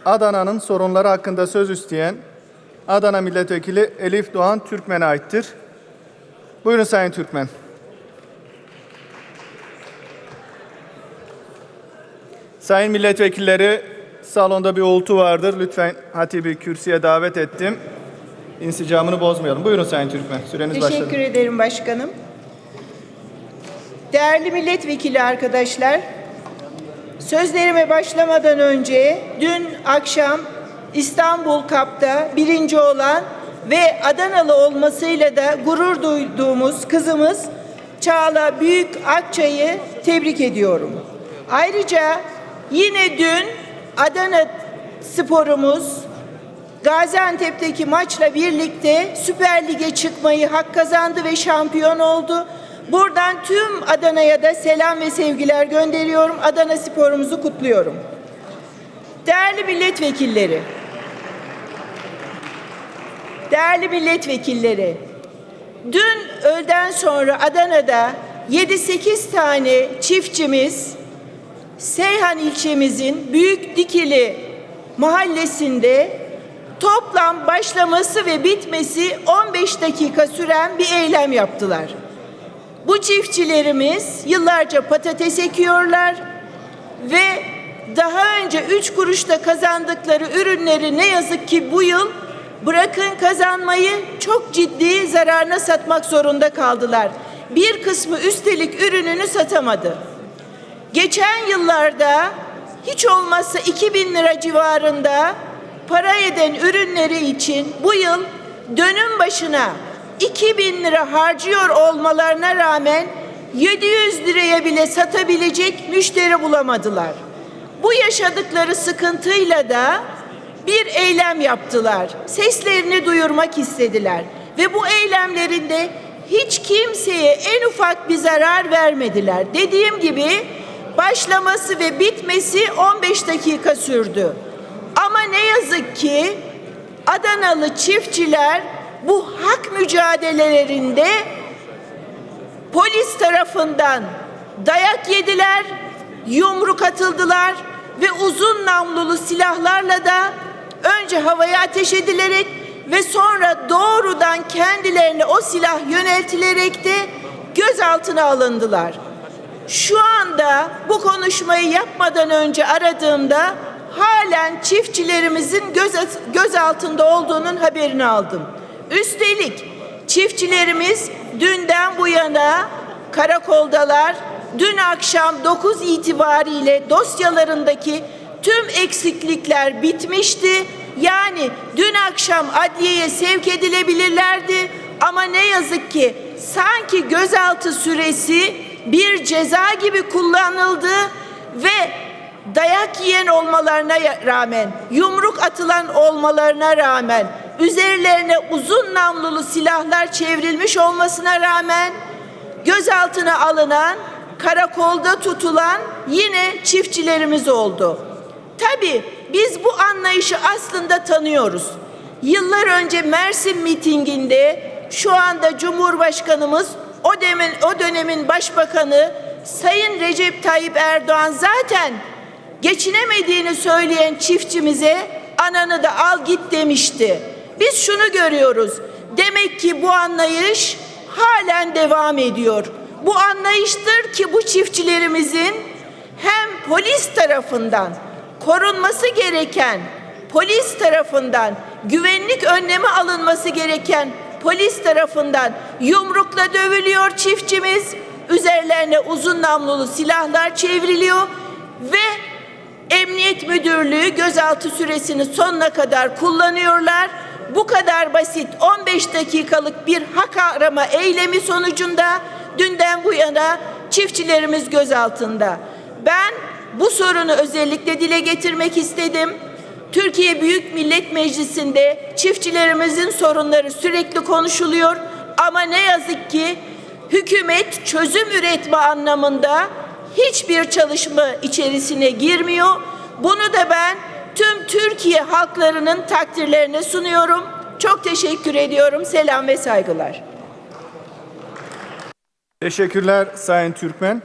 Adana'nın sorunları hakkında söz isteyen Adana Milletvekili Elif Doğan Türkmen'e aittir. Buyurun Sayın Türkmen. Sayın milletvekilleri, salonda bir uğultu vardır. Lütfen hatibi kürsüye davet ettim. İnsicamını bozmayalım. Buyurun Sayın Türkmen. Süreniz başladı. Teşekkür ederim başkanım. Değerli milletvekili arkadaşlar, sözlerime başlamadan önce dün akşam İstanbul Cup'ta birinci olan ve Adanalı olmasıyla da gurur duyduğumuz kızımız Çağla Büyük Akçay'ı tebrik ediyorum. Ayrıca yine dün Adana sporumuz Gaziantep'teki maçla birlikte Süper Lig'e çıkmayı hak kazandı ve şampiyon oldu. Buradan tüm Adana'ya da selam ve sevgiler gönderiyorum. Adana sporumuzu kutluyorum. Değerli milletvekilleri, dün öğleden sonra Adana'da 7-8 tane çiftçimiz Seyhan ilçemizin Büyük Dikili mahallesinde toplam başlaması ve bitmesi 15 dakika süren bir eylem yaptılar. Bu çiftçilerimiz yıllarca patates ekiyorlar ve daha önce 3 kuruşta kazandıkları ürünleri ne yazık ki bu yıl bırakın kazanmayı çok ciddi zararına satmak zorunda kaldılar. Bir kısmı üstelik ürününü satamadı. Geçen yıllarda hiç olmazsa 2.000 lira civarında para eden ürünleri için bu yıl dönüm başına 2.000 lira harcıyor olmalarına rağmen 700 liraya bile satabilecek müşteri bulamadılar. Bu yaşadıkları sıkıntıyla da bir eylem yaptılar. Seslerini duyurmak istediler ve bu eylemlerinde hiç kimseye en ufak bir zarar vermediler. Dediğim gibi başlaması ve bitmesi 15 dakika sürdü. Ama ne yazık ki Adanalı çiftçiler bu hak mücadelelerinde polis tarafından dayak yediler, yumruk atıldılar ve uzun namlulu silahlarla da önce havaya ateş edilerek ve sonra doğrudan kendilerine o silah yöneltilerek de gözaltına alındılar. Şu anda bu konuşmayı yapmadan önce aradığımda halen çiftçilerimizin gözaltında olduğunun haberini aldım. Üstelik çiftçilerimiz dünden bu yana karakoldalar. Dün akşam 9 itibariyle dosyalarındaki tüm eksiklikler bitmişti. Yani dün akşam adliyeye sevk edilebilirlerdi ama ne yazık ki sanki gözaltı süresi bir ceza gibi kullanıldı ve dayak yiyen olmalarına rağmen, yumruk atılan olmalarına rağmen, üzerlerine uzun namlulu silahlar çevrilmiş olmasına rağmen gözaltına alınan, karakolda tutulan yine çiftçilerimiz oldu. Tabii biz bu anlayışı aslında tanıyoruz. Yıllar önce Mersin mitinginde şu anda Cumhurbaşkanımız, o dönemin Başbakanı Sayın Recep Tayyip Erdoğan zaten geçinemediğini söyleyen çiftçimize ananı da al git demişti. Biz şunu görüyoruz. Demek ki bu anlayış halen devam ediyor. Bu anlayıştır ki bu çiftçilerimizin hem polis tarafından korunması gereken, polis tarafından güvenlik önlemi alınması gereken polis tarafından yumrukla dövülüyor çiftçimiz. Üzerlerine uzun namlulu silahlar çevriliyor ve Emniyet Müdürlüğü gözaltı süresini sonuna kadar kullanıyorlar. Bu kadar basit 15 dakikalık bir hak arama eylemi sonucunda dünden bu yana çiftçilerimiz gözaltında. Ben bu sorunu özellikle dile getirmek istedim. Türkiye Büyük Millet Meclisi'nde çiftçilerimizin sorunları sürekli konuşuluyor ama ne yazık ki hükümet çözüm üretme anlamında hiçbir çalışma içerisine girmiyor. Bunu da ben tüm Türkiye halklarının takdirlerine sunuyorum. Çok teşekkür ediyorum. Selam ve saygılar. Teşekkürler Sayın Türkmen.